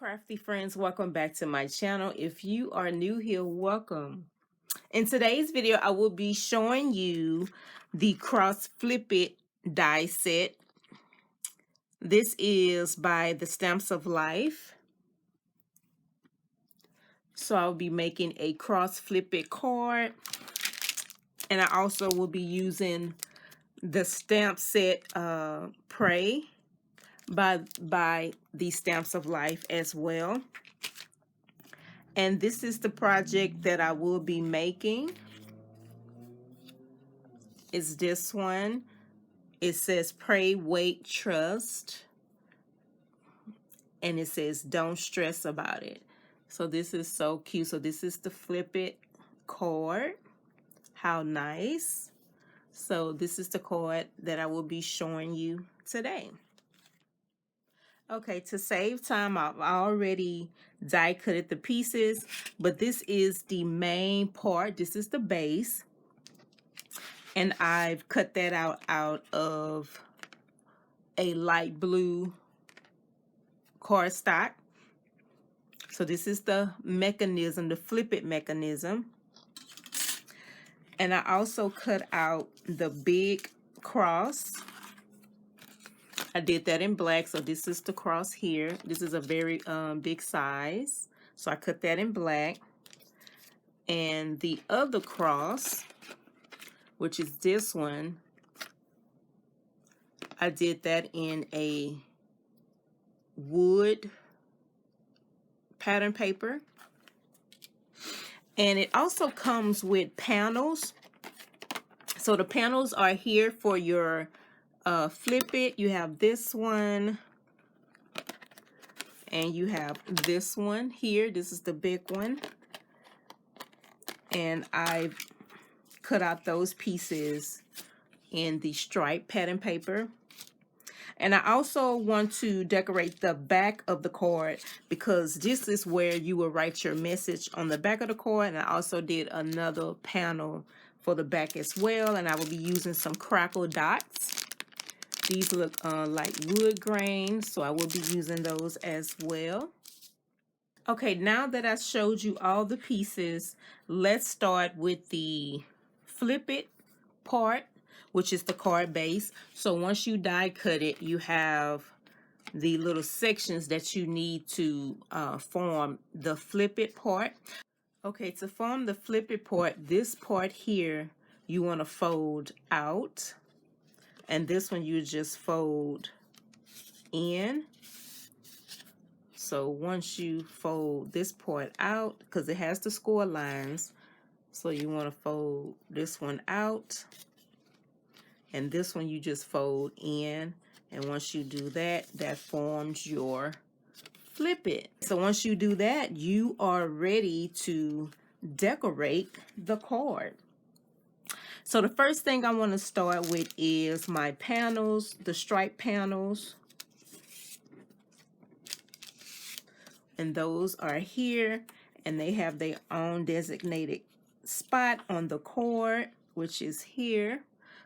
Crafty friends, welcome back to my channel. If you are new here, welcome. In today's video, I will be showing you the cross flip it die set. This is by the Stamps of Life. So I'll be making a cross flip it card, and I also will be using the stamp set Pray by the Stamps of Life as well. And this is the project that I will be making. It's this one. It says Pray, Wait, Trust. And it says don't stress about it. So this is so cute. So this is the flip it card. How nice. So this is the card that I will be showing you today. Okay, to save time, I've already die cutted the pieces, but this is the main part. This is the base, and I've cut that out of a light blue cardstock. So this is the mechanism, the flip it mechanism. And I also cut out the big cross. I did that in black, so this is the cross here. This is a very big size, so I cut that in black. And the other cross, which is this one, I did that in a wood pattern paper. And it also comes with panels. So the panels are here for your flip it. You have this one, and you have this one here. This is the big one. And I've cut out those pieces in the striped pattern paper. And I also want to decorate the back of the card, because this is where you will write your message on the back of the card. And I also did another panel for the back as well. And I will be using some crackle dots. These look like wood grain, so I will be using those as well. Okay, now that I showed you all the pieces, let's start with the flip it part, which is the card base. So once you die cut it, you have the little sections that you need to form the flip it part. Okay, to form the flip it part, this part here, you want to fold out. And this one you just fold in. So once you fold this part out, because it has the score lines, so you want to fold this one out. And this one you just fold in. And once you do that, that forms your flip it. So once you do that, you are ready to decorate the card. So the first thing I want to start with is my panels, the stripe panels. And those are here, and they have their own designated spot on the card, which is here.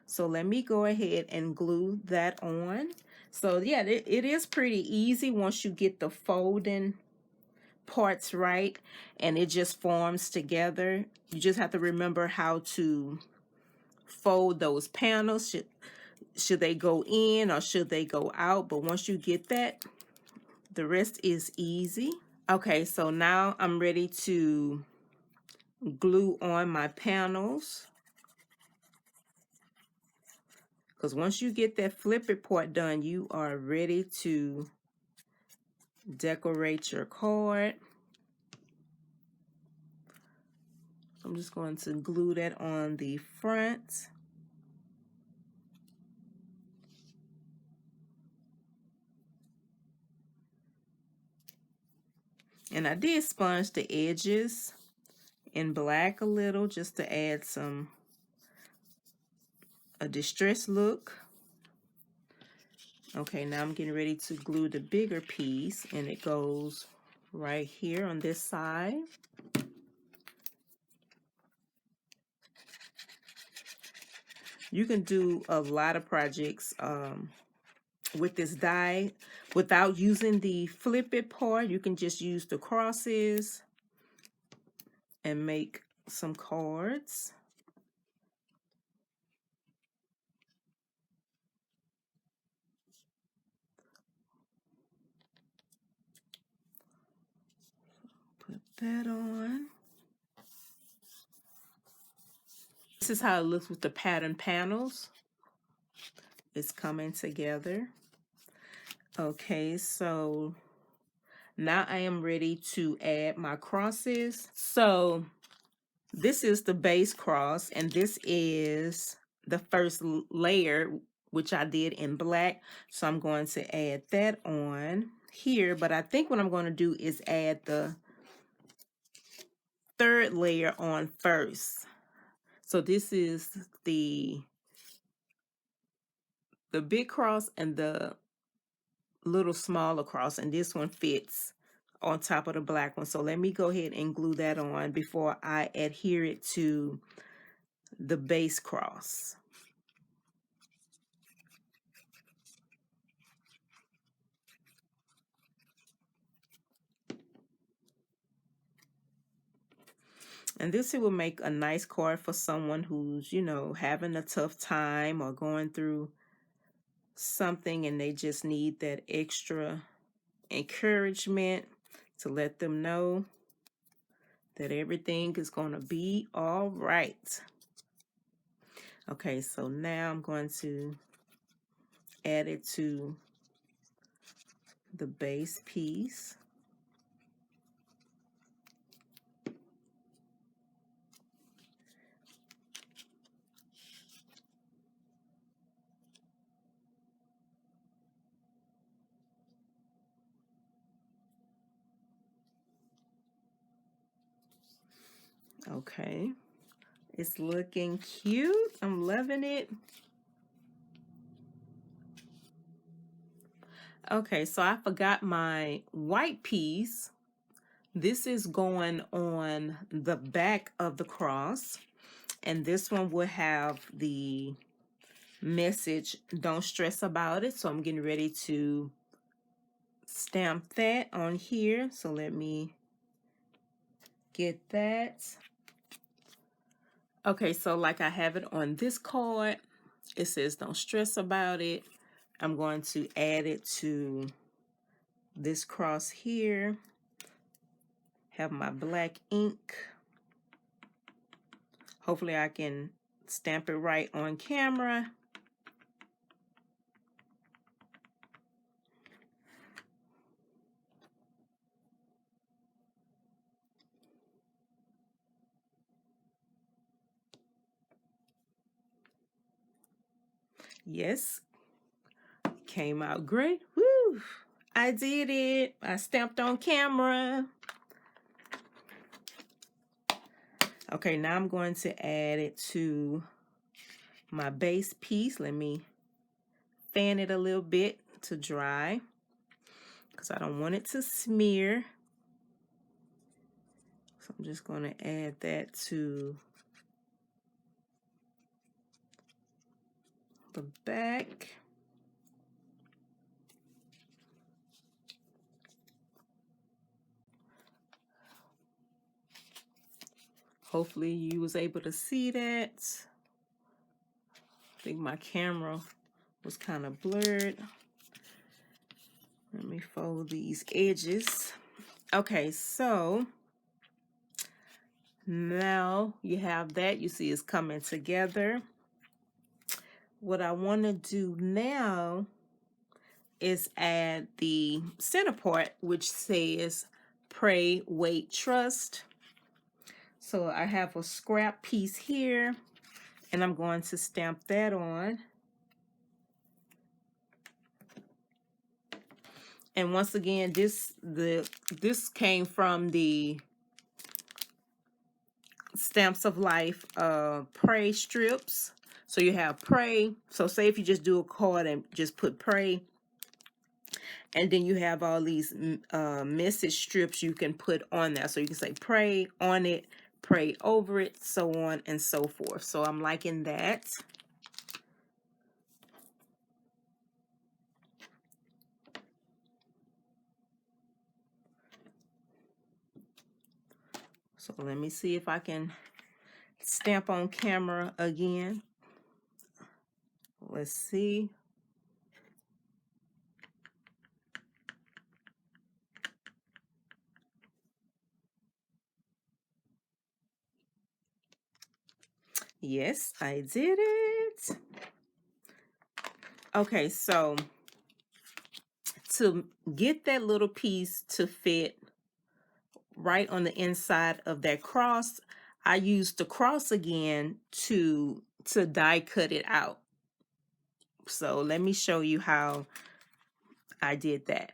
So let me go ahead and glue that on. So yeah, it is pretty easy once you get the folding parts right, and it just forms together. You just have to remember how to fold those panels. Should they go in or should they go out? But once you get that, the rest is easy. Okay, so now I'm ready to glue on my panels. Because once you get that flip it part done, you are ready to decorate your card. I'm just going to glue that on the front. And I did sponge the edges in black a little, just to add a distressed look. Okay, now I'm getting ready to glue the bigger piece, and it goes right here on this side. You can do a lot of projects with this die. Without using the flip it part, you can just use the crosses and make some cards. Put that on. This is how it looks with the pattern panels. It's coming together. Okay, so now I am ready to add my crosses. So this is the base cross, and this is the first layer, which I did in black. So I'm going to add that on here, but I think what I'm going to do is add the third layer on first. So this is the big cross and the little smaller cross, and this one fits on top of the black one. So let me go ahead and glue that on before I adhere it to the base cross. And this will make a nice card for someone who's, you know, having a tough time or going through something and they just need that extra encouragement to let them know that everything is going to be all right. Okay, so now I'm going to add it to the base piece. Okay, it's looking cute. I'm loving it. Okay, so I forgot my white piece. This is going on the back of the cross, and this one will have the message, "Don't stress about it." So I'm getting ready to stamp that on here. So let me get that. Okay, so like I have it on this card, it says "Don't stress about it." I'm going to add it to this cross here. Have my black ink. Hopefully I can stamp it right on camera. Yes, came out great. Woo! I did it. I stamped on camera. Okay, now I'm going to add it to my base piece. Let me fan it a little bit to dry because I don't want it to smear. So I'm just going to add that to the back. Hopefully you was able to see that. I think my camera was kind of blurred. Let me fold these edges. Okay, so now you have that. You see it's coming together. What I want to do now is add the center part, which says "Pray, Wait, Trust." So I have a scrap piece here, and I'm going to stamp that on. And once again, this came from the Stamps of Life pray strips. So you have pray. So say if you just do a card and just put pray, and then you have all these message strips you can put on there. So you can say pray on it, pray over it, so on and so forth. So I'm liking that. So let me see if I can stamp on camera again. Let's see. Yes, I did it. Okay, so to get that little piece to fit right on the inside of that cross, I used the cross again to die cut it out. So let me show you how I did that.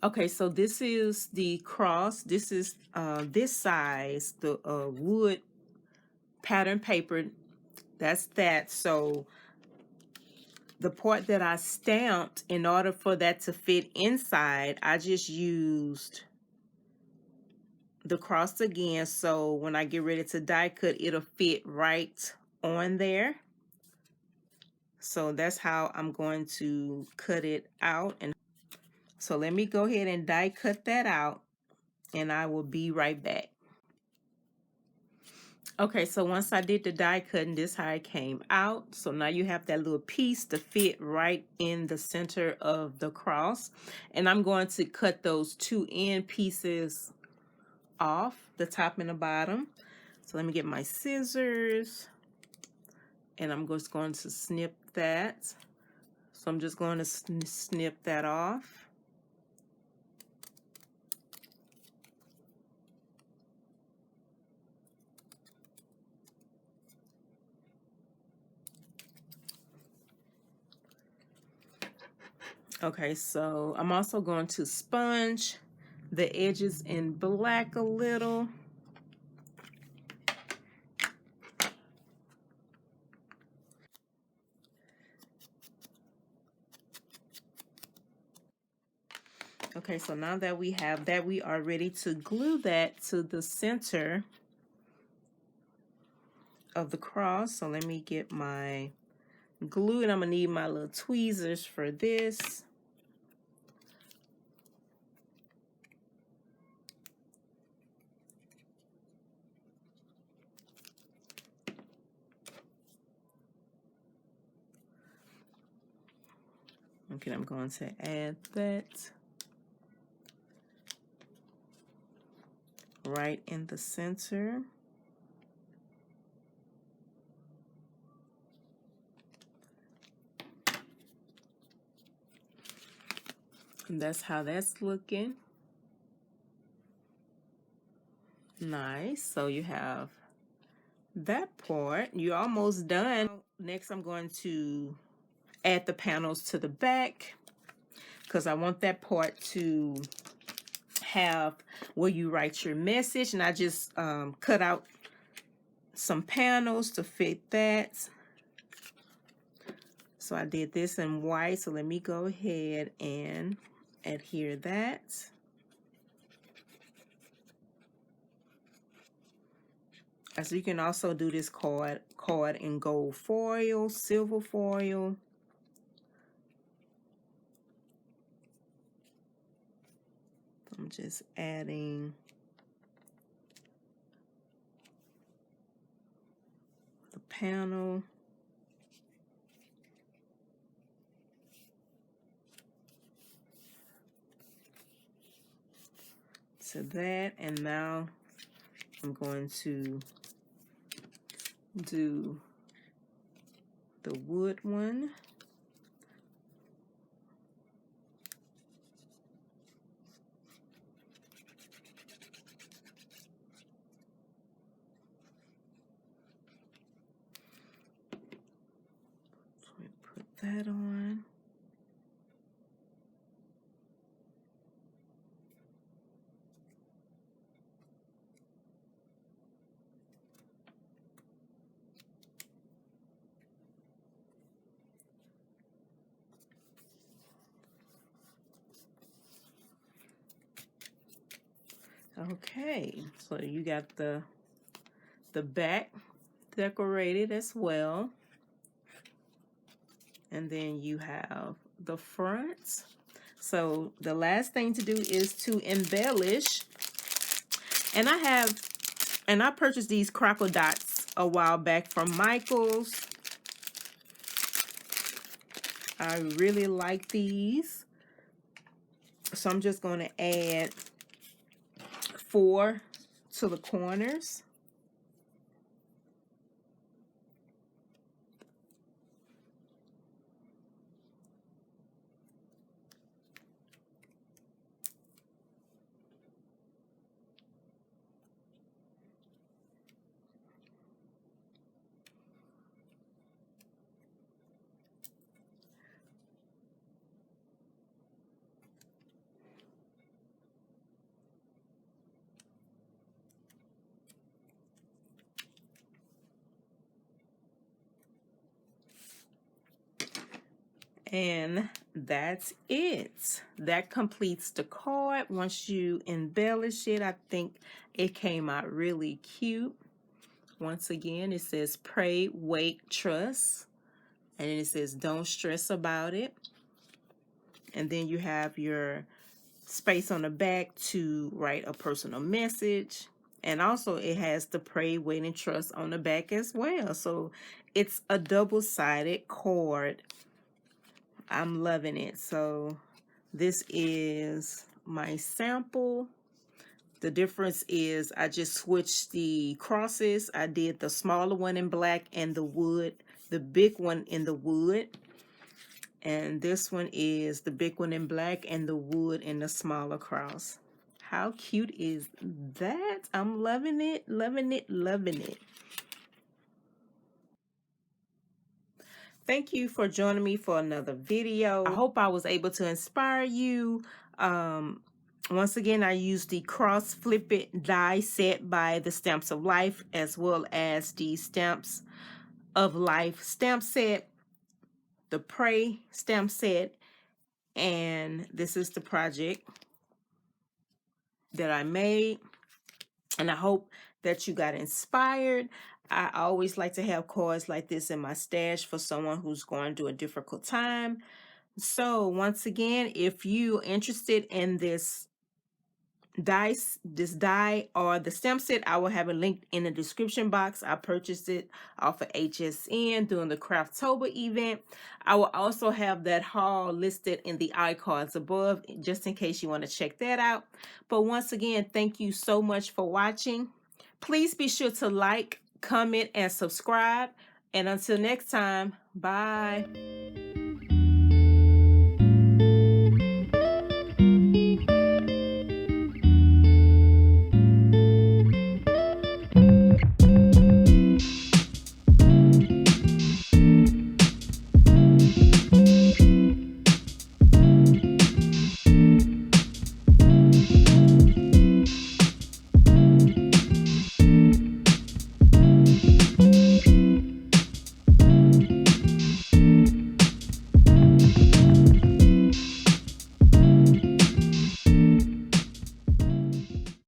Okay, so this is the cross. This is this size, the wood pattern paper. That's that. So the part that I stamped, in order for that to fit inside, I just used the cross again. So when I get ready to die cut, it'll fit right on there. So that's how I'm going to cut it out. And so let me go ahead and die cut that out, and I will be right back. Okay, so once I did the die cutting, this is how it came out. So now you have that little piece to fit right in the center of the cross. And I'm going to cut those two end pieces off, the top and the bottom. So let me get my scissors, and I'm just going to snip that. So I'm just going to snip that off. Okay, so I'm also going to sponge the edges in black a little. Okay, so now that we have that, we are ready to glue that to the center of the cross. So let me get my glue, and I'm gonna need my little tweezers for this. Okay, I'm going to add that right in the center. And that's how that's looking. Nice. So you have that part. You're almost done. Next, I'm going to add the panels to the back, because I want that part to have where you write your message. And I just cut out some panels to fit that. So I did this in white. So let me go ahead and adhere that. So you can also do this card in gold foil, silver foil. I'm just adding the panel to that, and now I'm going to do the wood one. So we put that on. Okay, so you got the back decorated as well, and then you have the front. So the last thing to do is to embellish And I purchased these crackle dots a while back from Michael's. I really like these. So I'm just going to add 4 to the corners. And that's it. That completes the card. Once you embellish it, I think it came out really cute. Once again, it says pray, wait, trust. And then it says don't stress about it. And then you have your space on the back to write a personal message. And also it has the pray, wait, and trust on the back as well. So it's a double-sided card. I'm loving it. So this is my sample. The difference is I just switched the crosses. I did the smaller one in black and the wood, the big one in the wood. And this one is the big one in black and the wood in the smaller cross. How cute is that? I'm loving it, loving it, loving it. Thank you for joining me for another video. I hope I was able to inspire you. Once again, I used the cross flip it die set by the Stamps of Life, as well as the Stamps of Life stamp set, the Pray stamp set, and this is the project that I made. And I hope that you got inspired. I always like to have cards like this in my stash for someone who's going through a difficult time. So once again, if you're interested in this die or the stamp set, I will have a link in the description box. I purchased it off of HSN during the Crafttober event. I will also have that haul listed in the iCards above, just in case you want to check that out. But once again, thank you so much for watching. Please be sure to like, comment, and subscribe. And until next time, bye.